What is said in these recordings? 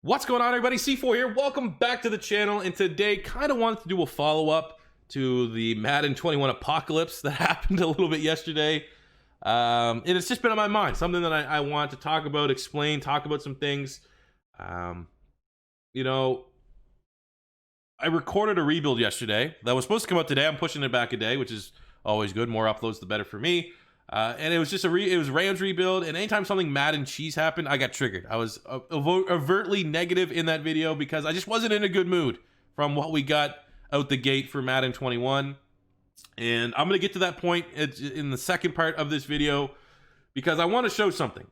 What's going on, everybody? C4 here. Welcome back to the channel. And today, kind of wanted to do a follow-up to the Madden 21 apocalypse that happened a little bit yesterday. And it's just been on my mind. Something that I want to talk about, explain, talk about some things. You know, I recorded a rebuild yesterday that was supposed to come out today. I'm pushing it back a day, which is always good. More uploads, the better for me. And it was just it was Rams rebuild, and anytime something Madden cheese happened, I got triggered. I was overtly negative in that video because I just wasn't in a good mood from what we got out the gate for Madden 21. And I'm going to get to that point in the second part of this video because I want to show something.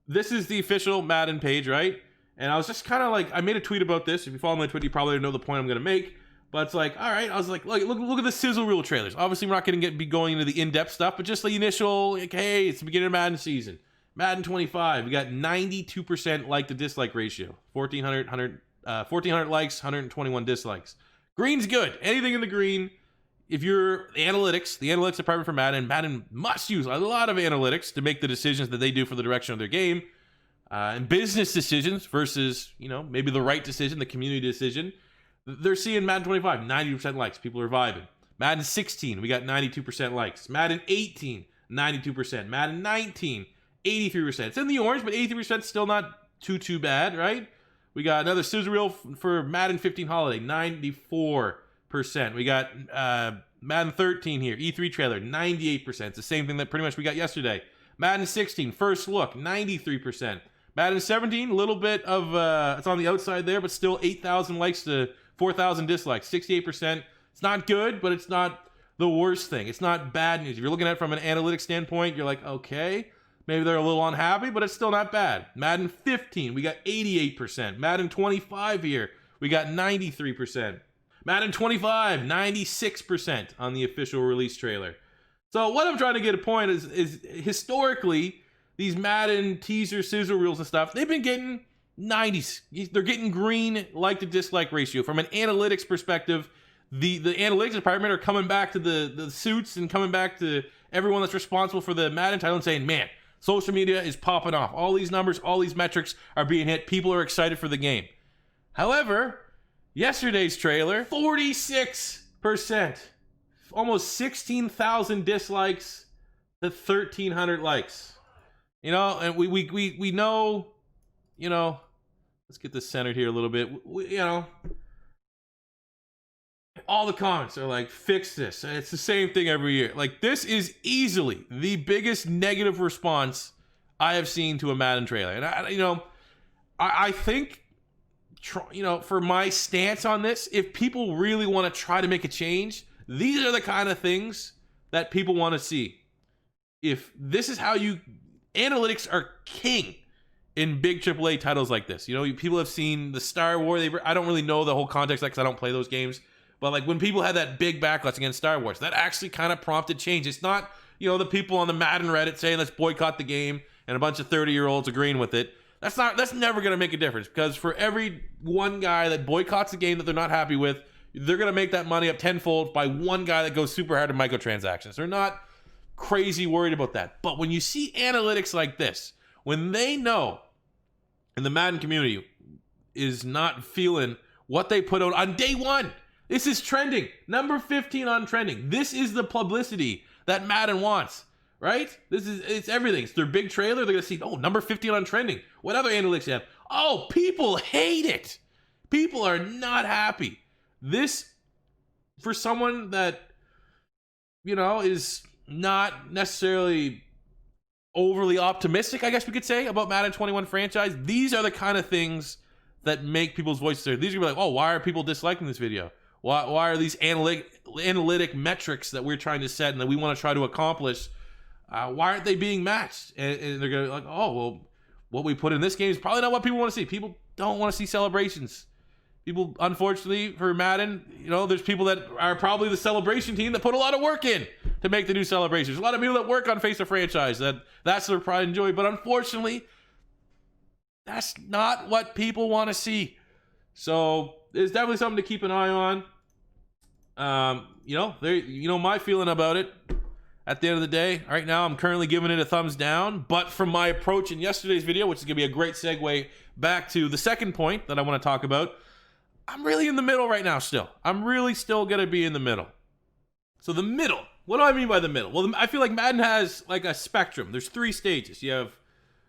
This is the official Madden page, right? And I was just kind of like, I made a tweet about this. If you follow my tweet, you probably know the point I'm going to make. But it's like, all right, I was like, look at the sizzle reel trailers. Obviously, we're not going to be going into the in-depth stuff, but just the initial, like, hey, it's the beginning of Madden season. Madden 25, we got 92% like to dislike ratio. 1,400 likes, 121 dislikes. Green's good. Anything in the green. If you're the analytics department for Madden must use a lot of analytics to make the decisions that they do for the direction of their game. And business decisions versus, you know, maybe the right decision, the community decision. They're seeing Madden 25, 90% likes. People are vibing. Madden 16, we got 92% likes. Madden 18, 92%. Madden 19, 83%. It's in the orange, but 83% still not too bad, right? We got another sizzle reel for Madden 15 Holiday, 94%. We got Madden 13 here, E3 trailer, 98%. It's the same thing that pretty much we got yesterday. Madden 16, first look, 93%. Madden 17, a little bit of, it's on the outside there, but still 8,000 likes to 4,000 dislikes, 68%. It's not good, but it's not the worst thing. It's not bad news. If you're looking at it from an analytics standpoint, you're like, okay, maybe they're a little unhappy, but it's still not bad. Madden 15, we got 88%. Madden 25 here, we got 93%. Madden 25, 96% on the official release trailer. So what I'm trying to get a point is historically, these Madden teaser sizzle reels and stuff, they've been getting 90s. They're getting green like to dislike ratio. From an analytics perspective, the analytics department are coming back to the suits and coming back to everyone that's responsible for the Madden title and saying, man, social media is popping off. All these numbers, all these metrics are being hit. People are excited for the game. However, yesterday's trailer, 46%. Almost 16,000 dislikes to 1,300 likes. You know, and we know, you know, let's get this centered here a little bit. You know, all the comments are like, fix this. And it's the same thing every year. Like, this is easily the biggest negative response I have seen to a Madden trailer. And I think, you know, for my stance on this, if people really want to try to make a change, these are the kind of things that people want to see. If this is how analytics are king in big AAA titles like this. You know, people have seen the Star Wars. I don't really know the whole context because I don't play those games. But like when people had that big backlash against Star Wars, that actually kind of prompted change. It's not, you know, the people on the Madden Reddit saying let's boycott the game and a bunch of 30-year-olds agreeing with it. That's never going to make a difference because for every one guy that boycotts a game that they're not happy with, they're going to make that money up tenfold by one guy that goes super hard in microtransactions. They're not crazy worried about that. But when you see analytics like this, when they know and the Madden community is not feeling what they put out on day one, this is trending. Number 15 on trending. This is the publicity that Madden wants, right? It's everything. It's their big trailer. They're going to see, oh, number 15 on trending. What other analytics you have? Oh, people hate it. People are not happy. This, for someone that, you know, is not necessarily overly optimistic, I guess we could say, about Madden 21 franchise, these are the kind of things that make people's voices heard. These are like, oh, why are people disliking this video? Why are these analytic metrics that we're trying to set and that we want to try to accomplish, why aren't they being matched? And they're going to be like, oh, well, what we put in this game is probably not what people want to see. People don't want to see celebrations. People, unfortunately, for Madden, you know, there's people that are probably the celebration team that put a lot of work in to make the new celebrations. There's a lot of people that work on Face of Franchise. That's their pride and joy. But unfortunately, that's not what people want to see. So it's definitely something to keep an eye on. You know, my feeling about it. at the end of the day, right now, I'm currently giving it a thumbs down. But from my approach in yesterday's video, which is going to be a great segue back to the second point that I want to talk about, I'm really in the middle right now still. I'm really still going to be in the middle. So the middle. What do I mean by the middle? Well, I feel like Madden has like a spectrum. There's 3 stages. You have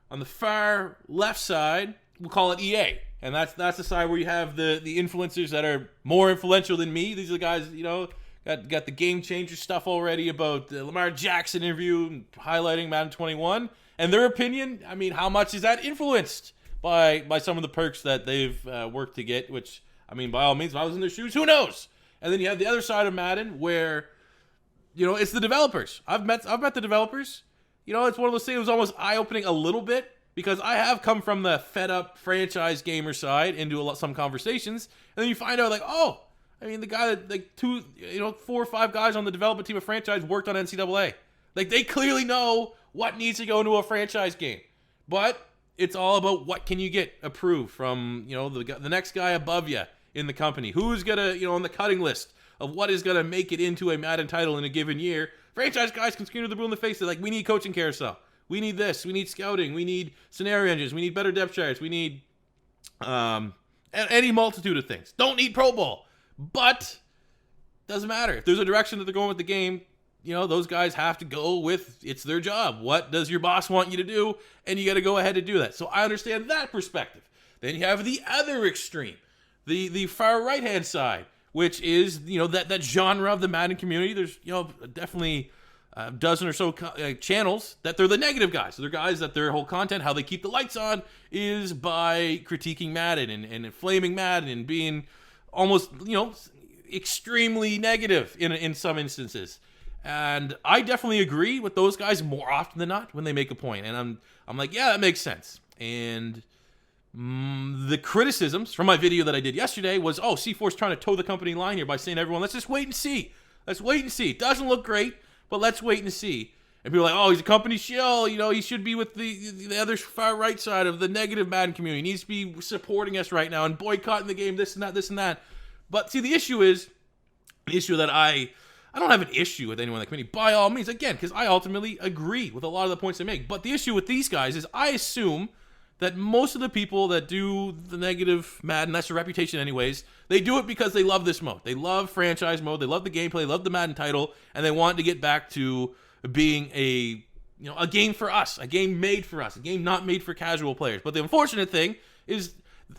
on the far left side, we'll call it EA. And that's the side where you have the influencers that are more influential than me. These are the guys, you know, got the game changer stuff already about the Lamar Jackson interview highlighting Madden 21. And their opinion, I mean, how much is that influenced by some of the perks that they've worked to get, which, I mean, by all means, if I was in their shoes, who knows? And then you have the other side of Madden where, you know, it's the developers. I've met the developers. You know, it's one of those things that was almost eye-opening a little bit because I have come from the fed-up franchise gamer side into some conversations, and then you find out, like, oh, I mean, the guy that, like, 4 or 5 guys on the development team of franchise worked on NCAA. Like, they clearly know what needs to go into a franchise game. But it's all about what can you get approved from, you know, the next guy above you in the company. Who's going to, you know, on the cutting list of what is going to make it into a Madden title in a given year. Franchise guys can scream to the blue in the face. They're like, we need coaching carousel. We need this. We need scouting. We need scenario engines. We need better depth charts. We need any multitude of things. Don't need Pro Bowl. But doesn't matter. If there's a direction that they're going with the game, you know, those guys have to go with, it's their job. What does your boss want you to do? And you got to go ahead and do that. So I understand that perspective. Then you have the other extreme, the far right-hand side, which is, you know, that genre of the Madden community. There's, you know, definitely a dozen or so channels that they're the negative guys. So they're guys that their whole content, how they keep the lights on, is by critiquing Madden and inflaming Madden and being almost, you know, extremely negative in some instances. And I definitely agree with those guys more often than not when they make a point. And I'm like, yeah, that makes sense. And the criticisms from my video that I did yesterday was, oh, C4's trying to toe the company line here by saying, everyone, let's just wait and see. Let's wait and see. It doesn't look great, but let's wait and see. And people are like, oh, he's a company shill. You know, he should be with the other far right side of the negative Madden community. He needs to be supporting us right now and boycotting the game, this and that. But see, the issue that I don't have an issue with anyone in the community, by all means, again, because I ultimately agree with a lot of the points they make. But the issue with these guys is I assume that most of the people that do the negative Madden, that's their reputation anyways, they do it because they love this mode. They love franchise mode, they love the gameplay, they love the Madden title, and they want to get back to being a game for us, a game made for us, a game not made for casual players. But the unfortunate thing is,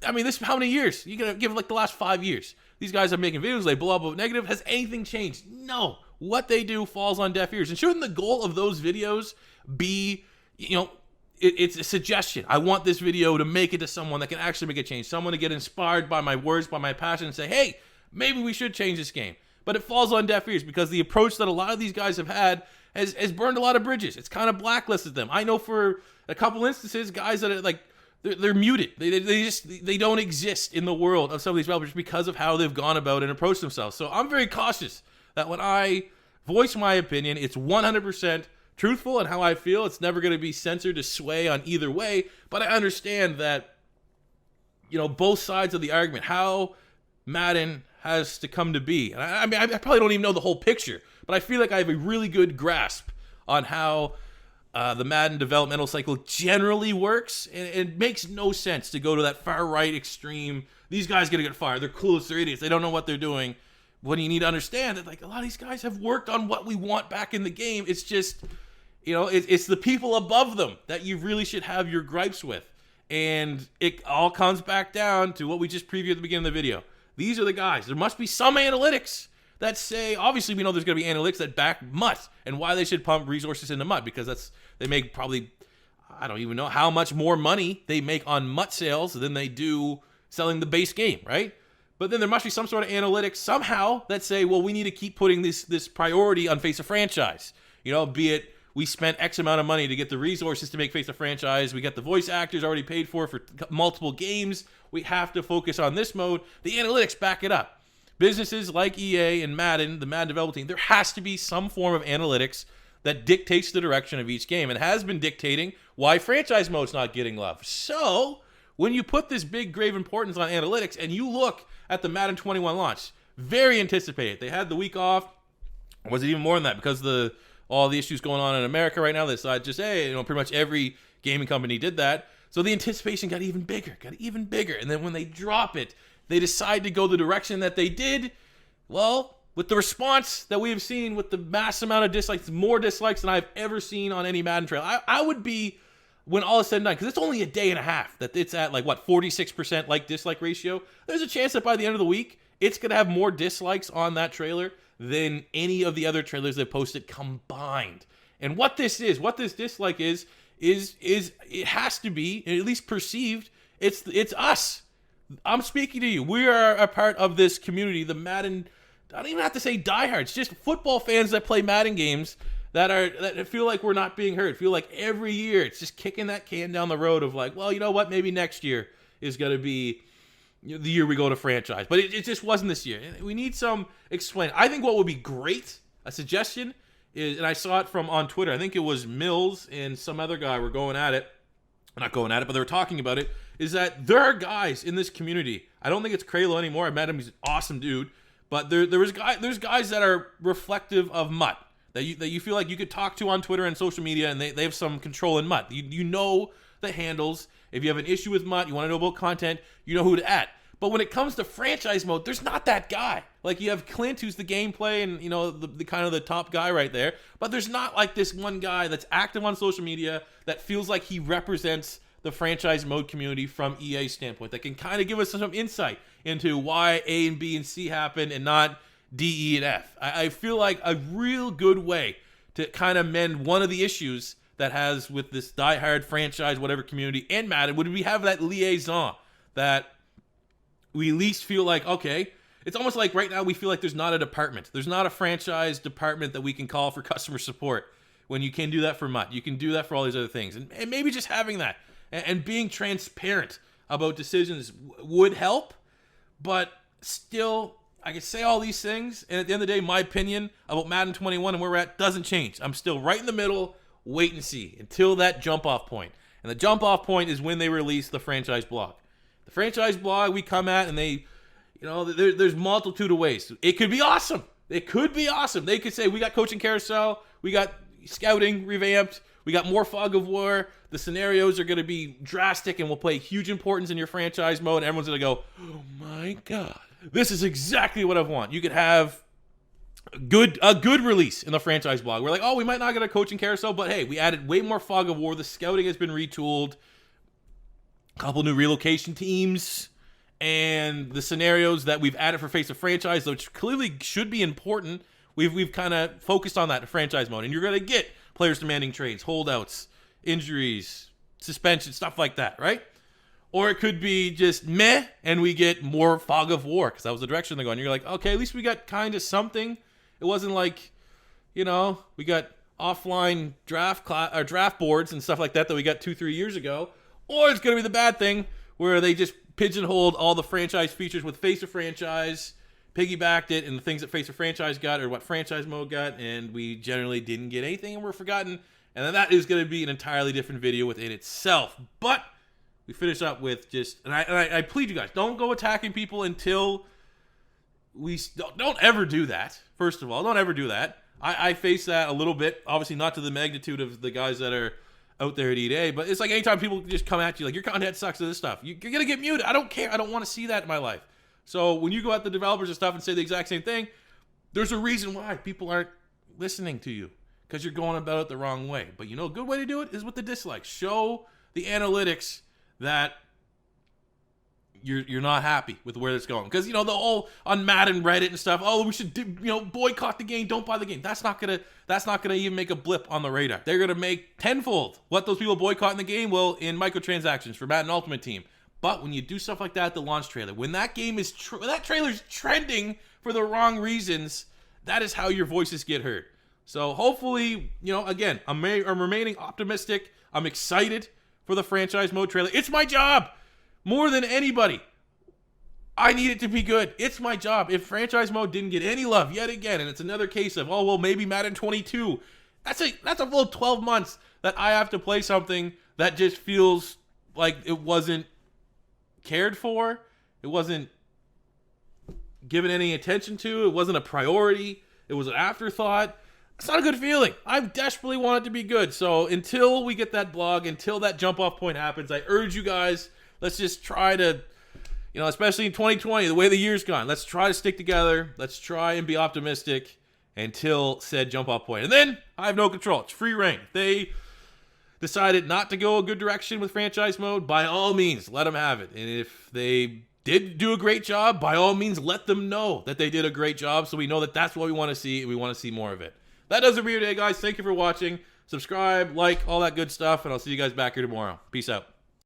I mean, this, how many years? You gotta give like the last 5 years. These guys are making videos, they blow up with negative. Has anything changed? No. What they do falls on deaf ears. And shouldn't the goal of those videos be, you know, it's a suggestion. I want this video to make it to someone that can actually make a change. Someone to get inspired by my words, by my passion, and say, hey, maybe we should change this game. But it falls on deaf ears because the approach that a lot of these guys have had has burned a lot of bridges. It's kind of blacklisted them. I know for a couple instances, guys that are like, they're muted. They don't exist in the world of some of these developers because of how they've gone about and approached themselves. So I'm very cautious that when I voice my opinion, it's 100% truthful and how I feel. It's never going to be censored to sway on either way. But I understand that, you know, both sides of the argument, how Madden has to come to be. And I mean, I probably don't even know the whole picture, but I feel like I have a really good grasp on how the Madden developmental cycle generally works, and it makes no sense to go to that far right extreme. These guys gonna get fired. They're clueless. They're idiots. They don't know what they're doing. When you need to understand that, like, a lot of these guys have worked on what we want back in the game. It's just, you know, it's the people above them that you really should have your gripes with, and it all comes back down to what we just previewed at the beginning of the video. These are the guys. There must be some analytics that say, obviously we know there's going to be analytics that back MUT and why they should pump resources into MUT, because they make probably, I don't even know how much more money they make on MUT sales than they do selling the base game, right? But then there must be some sort of analytics somehow that say, well, we need to keep putting this priority on Face of Franchise. You know, be it we spent X amount of money to get the resources to make Face of Franchise. We got the voice actors already paid for multiple games. We have to focus on this mode. The analytics back it up. Businesses like EA and Madden, the Madden development team, there has to be some form of analytics that dictates the direction of each game and has been dictating why franchise mode's not getting love. So when you put this big grave importance on analytics and you look at the Madden 21 launch, very anticipated. They had the week off. Or was it even more than that? Because the all the issues going on in America right now. They decided just, hey, pretty much every gaming company did that. So the anticipation got even bigger. And then when they drop it, they decide to go the direction that they did. Well, with the response that we have seen with the mass amount of dislikes, more dislikes than I've ever seen on any Madden trailer, I would be, when all is said and done, because it's only a day and a half that it's at 46% like-dislike ratio. There's a chance that by the end of the week, it's going to have more dislikes on that trailer than any of the other trailers they've posted combined. And what this dislike is it has to be, at least perceived, it's us. I'm speaking to you. We are a part of this community, the Madden, I don't even have to say diehards, just football fans that play Madden games that feel like we're not being heard, feel like every year it's just kicking that can down the road of well, you know what, maybe next year is going to be the year we go to franchise. But it just wasn't this year. We need some explain. I think what would be great, a suggestion, is, and I saw it from on Twitter, I think it was Mills and some other guy were going at it, not going at it, but they were talking about it, is that there are guys in this community. I don't think it's Kralo anymore. I met him. He's an awesome dude. But there's guys that are reflective of Mutt, that you feel like you could talk to on Twitter and social media, and they have some control in Mutt. You know the handles. If you have an issue with Mutt, you want to know about content, you know who to at. But when it comes to franchise mode, there's not that guy. You have Clint, who's the gameplay and the kind of the top guy right there. But there's not this one guy that's active on social media that feels like he represents the franchise mode community from EA's standpoint, that can kind of give us some insight into why A and B and C happen and not D, E, and F. I feel like a real good way to kind of mend one of the issues that has with this diehard franchise, whatever community, and Madden, would we have that liaison that we at least feel like, okay, it's almost like right now we feel like there's not a department. There's not a franchise department that we can call for customer support when you can do that for Mutt. You can do that for all these other things. And maybe just having that and being transparent about decisions would help. But still, I can say all these things, and at the end of the day, my opinion about Madden 21 and where we're at doesn't change. I'm still right in the middle, wait and see, until that jump-off point. And the jump-off point is when they release the franchise blog. The franchise blog we come at, and they, there's multitude of ways. It could be awesome. They could say, we got coaching carousel, we got scouting revamped, we got more fog of war, the scenarios are going to be drastic and will play huge importance in your franchise mode, and everyone's going to go, oh my God, this is exactly what I want. You could have a good release in the franchise blog. We're like, oh, we might not get a coaching carousel, but hey, we added way more fog of war, the scouting has been retooled, a couple new relocation teams, and the scenarios that we've added for Face of Franchise, which clearly should be important, we've kind of focused on that in franchise mode. And you're going to get players demanding trades, holdouts, injuries, suspensions, stuff like that, right? Or it could be just meh, and we get more fog of war, because that was the direction they're going. You're like, okay, at least we got kind of something. It wasn't like, we got offline draft boards and stuff like that we got 2-3 years ago. Or it's going to be the bad thing where they just pigeonholed all the franchise features with Face of Franchise, piggybacked it, and the things that Face of Franchise got or what franchise mode got, and we generally didn't get anything and we're forgotten. And then that is going to be an entirely different video within itself. But we finish up with just, and I plead you guys, don't go attacking people until we, don't ever do that. First of all, don't ever do that. I face that a little bit, obviously not to the magnitude of the guys that are out there at EA, but it's like anytime people just come at you like your content sucks to this stuff, you're gonna get muted. I don't care. I don't want to see that in my life. So when you go at the developers and stuff and say the exact same thing, there's a reason why people aren't listening to you, because you're going about it the wrong way. But a good way to do it is with the dislikes. Show the analytics that you're not happy with where it's going, because the whole on Madden Reddit and stuff, oh, we should boycott the game, don't buy the game. That's not gonna even make a blip on the radar. They're gonna make tenfold what those people boycott in the game will in microtransactions for Madden Ultimate Team. But when you do stuff like that at the launch trailer, when that game is when that trailer's trending for the wrong reasons, that is how your voices get heard. So hopefully, again, I'm remaining optimistic. I'm excited for the franchise mode trailer. It's my job. More than anybody, I need it to be good. It's my job. If franchise mode didn't get any love yet again, and it's another case of, oh, well, maybe Madden 22, that's a full 12 months that I have to play something that just feels like it wasn't cared for. It wasn't given any attention to. It wasn't a priority. It was an afterthought. It's not a good feeling. I desperately want it to be good. So until we get that blog, until that jump off point happens, I urge you guys, let's just try to, especially in 2020, the way the year's gone, let's try to stick together. Let's try and be optimistic until said jump off point. And then I have no control. It's free reign. If they decided not to go a good direction with franchise mode, by all means, let them have it. And if they did do a great job, by all means, let them know that they did a great job so we know that that's what we want to see and we want to see more of it. That does it for you today, guys. Thank you for watching. Subscribe, like, all that good stuff, and I'll see you guys back here tomorrow. Peace out.